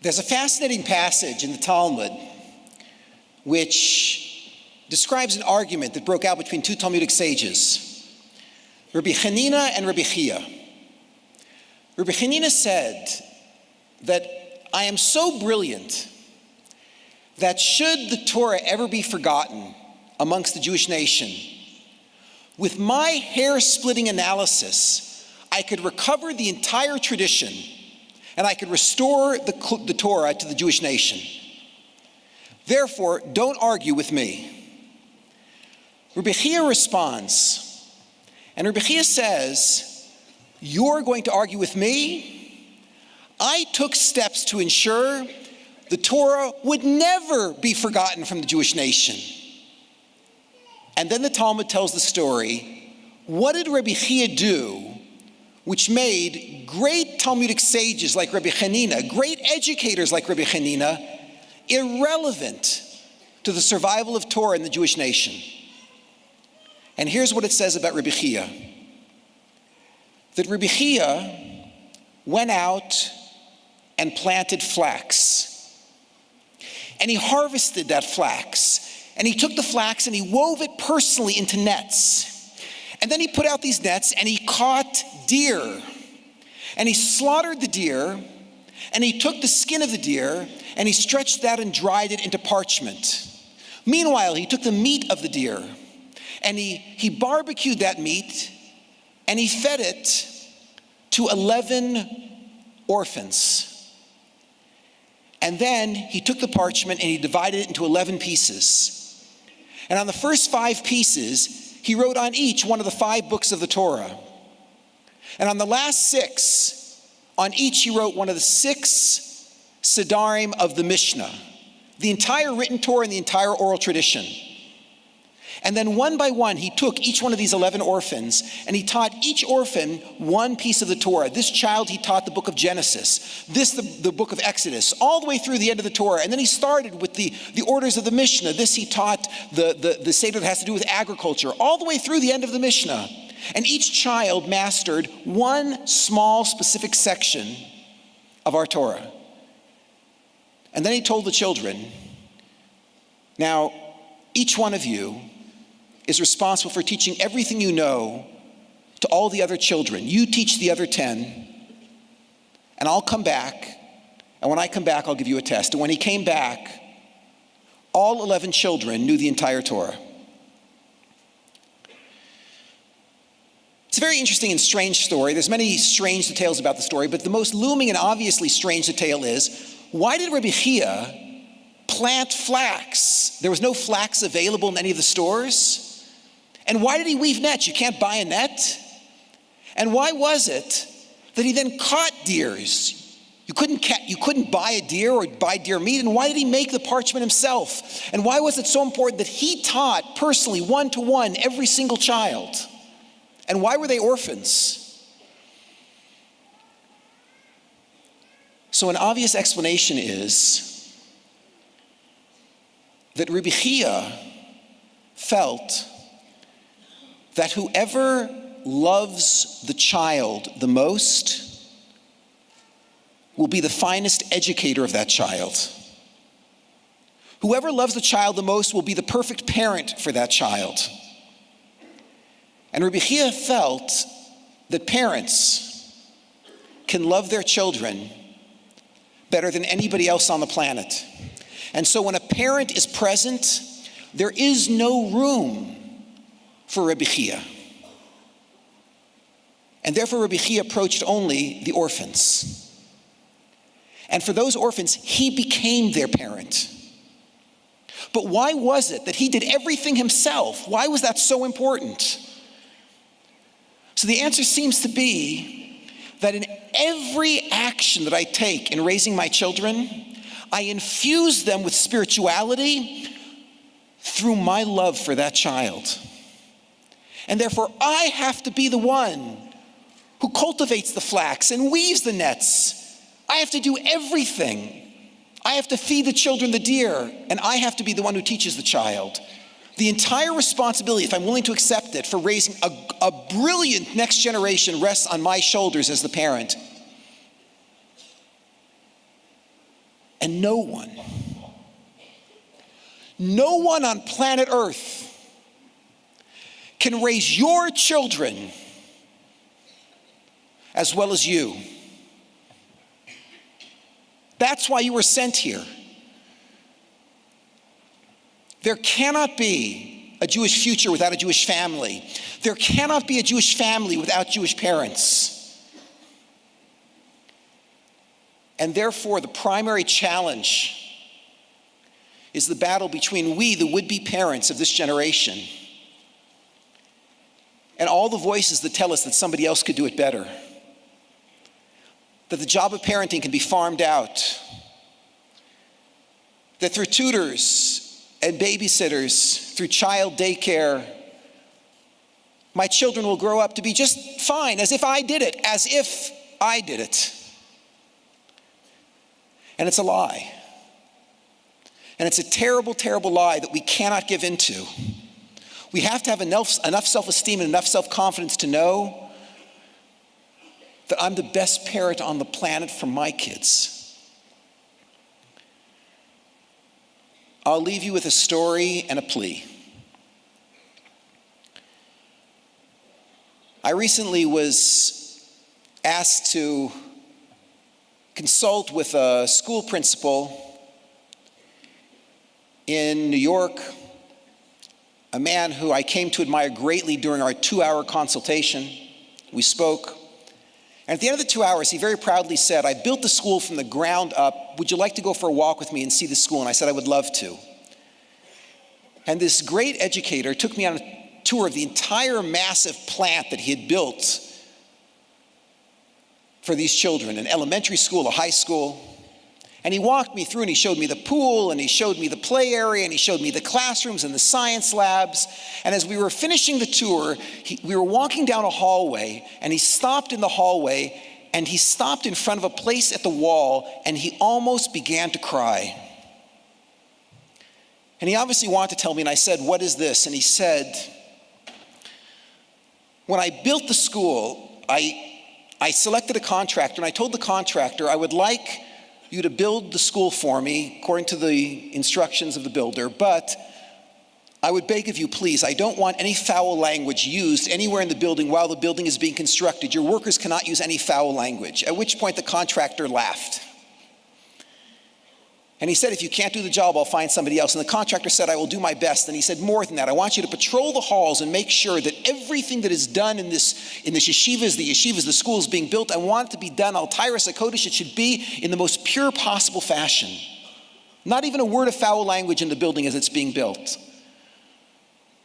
There's a fascinating passage in the Talmud which describes an argument that broke out between two Talmudic sages, Rabbi Hanina and Rabbi Chia. Rabbi Hanina said that I am so brilliant that should the Torah ever be forgotten amongst the Jewish nation, with my hair-splitting analysis, I could recover the entire tradition and I could restore the Torah to the Jewish nation. Therefore, don't argue with me. Rabbi Chia responds, and Rabbi Chia says, you're going to argue with me? I took steps to ensure the Torah would never be forgotten from the Jewish nation. And then the Talmud tells the story. What did Rabbi Chia do which made great Talmudic sages like Rabbi Hanina, great educators like Rabbi Hanina, irrelevant to the survival of Torah in the Jewish nation? And here's what it says about Rabbi Chia. That Rabbi Chia went out and planted flax. And he harvested that flax. And he took the flax and he wove it personally into nets. And then he put out these nets and he caught deer. And he slaughtered the deer. And he took the skin of the deer and he stretched that and dried it into parchment. Meanwhile, he took the meat of the deer and he barbecued that meat and he fed it to 11 orphans. And then he took the parchment and he divided it into 11 pieces. And on the first 5 pieces, he wrote on each one of the 5 books of the Torah. And on the last 6, on each he wrote one of the 6 Siddharim of the Mishnah, the entire written Torah and the entire oral tradition. And then one by one, he took each one of these 11 orphans and he taught each orphan one piece of the Torah. This child, he taught the book of Genesis. This, the book of Exodus, all the way through the end of the Torah. And then he started with the orders of the Mishnah. This, he taught the Seder that has to do with agriculture, all the way through the end of the Mishnah. And each child mastered one small specific section of our Torah. And then he told the children, now, each one of you is responsible for teaching everything you know to all the other children. You teach the other 10, and I'll come back, and when I come back, I'll give you a test. And when he came back, all 11 children knew the entire Torah. It's a very interesting and strange story. There's many strange details about the story, but the most looming and obviously strange detail is, why did Rabbi Chia plant flax? There was no flax available in any of the stores. And why did he weave nets? You can't buy a net. And why was it that he then caught deers? You couldn't buy a deer or buy deer meat. And why did he make the parchment himself? And why was it so important that he taught personally, 1-to-1, every single child? And why were they orphans? So an obvious explanation is that Rabbi Chia felt that whoever loves the child the most will be the finest educator of that child. Whoever loves the child the most will be the perfect parent for that child. And Rabbi Chia felt that parents can love their children better than anybody else on the planet. And so when a parent is present, there is no room for Rabbi Chia. And therefore Rabbi Chia approached only the orphans. And for those orphans, he became their parent. But why was it that he did everything himself? Why was that so important? So the answer seems to be that in every action that I take in raising my children, I infuse them with spirituality through my love for that child. And therefore, I have to be the one who cultivates the flax and weaves the nets. I have to do everything. I have to feed the children the deer, and I have to be the one who teaches the child. The entire responsibility, if I'm willing to accept it, for raising a brilliant next generation rests on my shoulders as the parent. And no one on planet Earth can raise your children as well as you. That's why you were sent here. There cannot be a Jewish future without a Jewish family. There cannot be a Jewish family without Jewish parents. And therefore, the primary challenge is the battle between we, the would-be parents of this generation, and all the voices that tell us that somebody else could do it better, that the job of parenting can be farmed out, that through tutors and babysitters, through child daycare, my children will grow up to be just fine, as if I did it. And it's a lie. And it's a terrible, terrible lie that we cannot give into. We have to have enough self-esteem and enough self-confidence to know that I'm the best parent on the planet for my kids. I'll leave you with a story and a plea. I recently was asked to consult with a school principal in New York, a man who I came to admire greatly during our 2-hour consultation. We spoke. And at the end of the 2 hours, he very proudly said, I built the school from the ground up. Would you like to go for a walk with me and see the school? And I said, I would love to. And this great educator took me on a tour of the entire massive plant that he had built for these children, an elementary school, a high school. And he walked me through and he showed me the pool and he showed me the play area and he showed me the classrooms and the science labs. And as we were finishing the tour, we were walking down a hallway and he stopped in the hallway and he stopped in front of a place at the wall and he almost began to cry. And he obviously wanted to tell me, and I said, what is this? And he said, when I built the school, I selected a contractor and I told the contractor I would like you to build the school for me according to the instructions of the builder, but I would beg of you, please, I don't want any foul language used anywhere in the building while the building is being constructed. Your workers cannot use any foul language. At which point the contractor laughed. And he said, if you can't do the job, I'll find somebody else. And the contractor said, I will do my best. And he said, more than that, I want you to patrol the halls and make sure that everything that is done in the yeshivas, the schools being built, I want it to be done al Tyrus HaKodesh. It should be in the most pure possible fashion. Not even a word of foul language in the building as it's being built.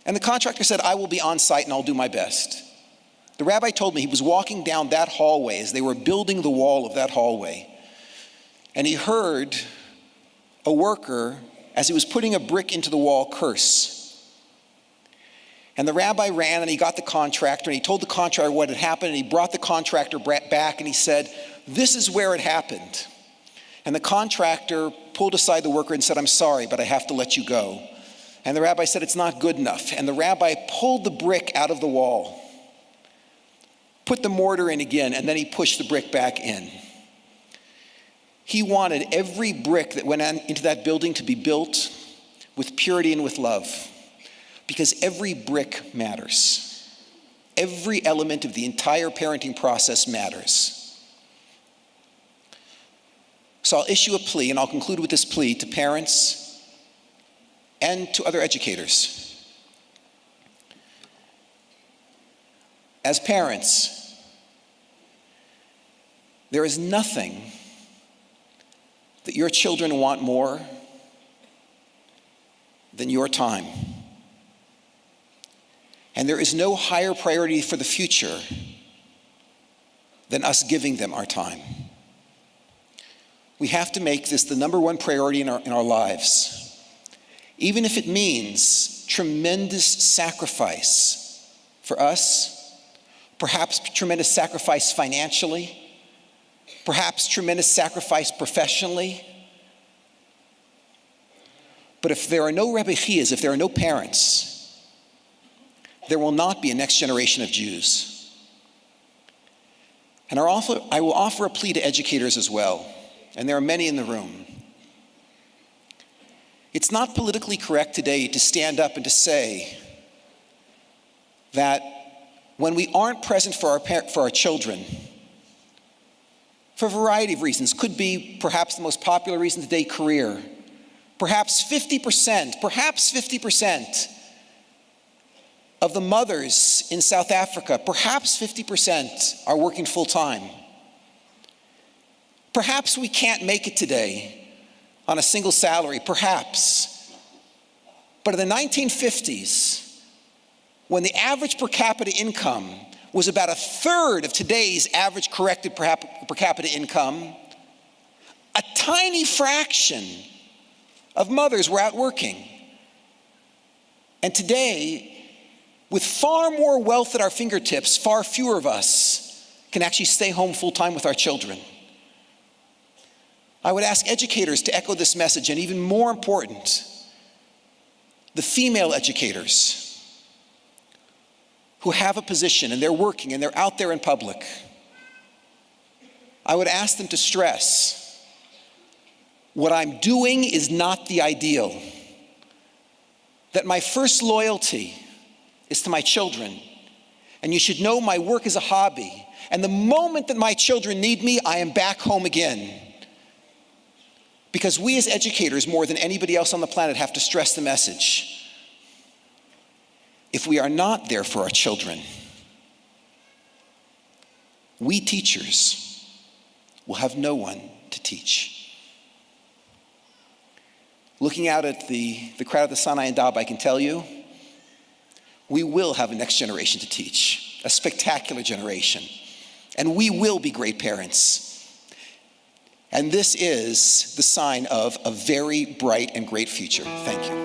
And the contractor said, I will be on site and I'll do my best. The rabbi told me he was walking down that hallway as they were building the wall of that hallway. And he heard a worker, as he was putting a brick into the wall, curse. And the rabbi ran and he got the contractor and he told the contractor what had happened and he brought the contractor back and he said, this is where it happened. And the contractor pulled aside the worker and said, I'm sorry, but I have to let you go. And the rabbi said, it's not good enough. And the rabbi pulled the brick out of the wall, put the mortar in again, and then he pushed the brick back in. He wanted every brick that went into that building to be built with purity and with love, because every brick matters. Every element of the entire parenting process matters. So I'll issue a plea, and I'll conclude with this plea to parents and to other educators. As parents, there is nothing that your children want more than your time. And there is no higher priority for the future than us giving them our time. We have to make this the number one priority in our lives, even if it means tremendous sacrifice for us, perhaps tremendous sacrifice financially, perhaps tremendous sacrifice professionally. But if there are no Rabbi, if there are no parents, there will not be a next generation of Jews. And I will offer a plea to educators as well, and there are many in the room. It's not politically correct today to stand up and to say that when we aren't present for our children, for a variety of reasons, could be perhaps the most popular reason today, career, perhaps 50% of the mothers in South Africa, perhaps 50% are working full-time. Perhaps we can't make it today on a single salary, perhaps. But in the 1950s, when the average per capita income was about a third of today's average corrected per capita income, a tiny fraction of mothers were out working. And today, with far more wealth at our fingertips, far fewer of us can actually stay home full-time with our children. I would ask educators to echo this message, and even more important, the female educators who have a position and they're working and they're out there in public. I would ask them to stress, what I'm doing is not the ideal. That my first loyalty is to my children. And you should know my work is a hobby. And the moment that my children need me, I am back home again. Because we as educators, more than anybody else on the planet, have to stress the message. If we are not there for our children, we teachers will have no one to teach. Looking out at the crowd at the Sinai and Dab, I can tell you, we will have a next generation to teach, a spectacular generation, and we will be great parents. And this is the sign of a very bright and great future. Thank you.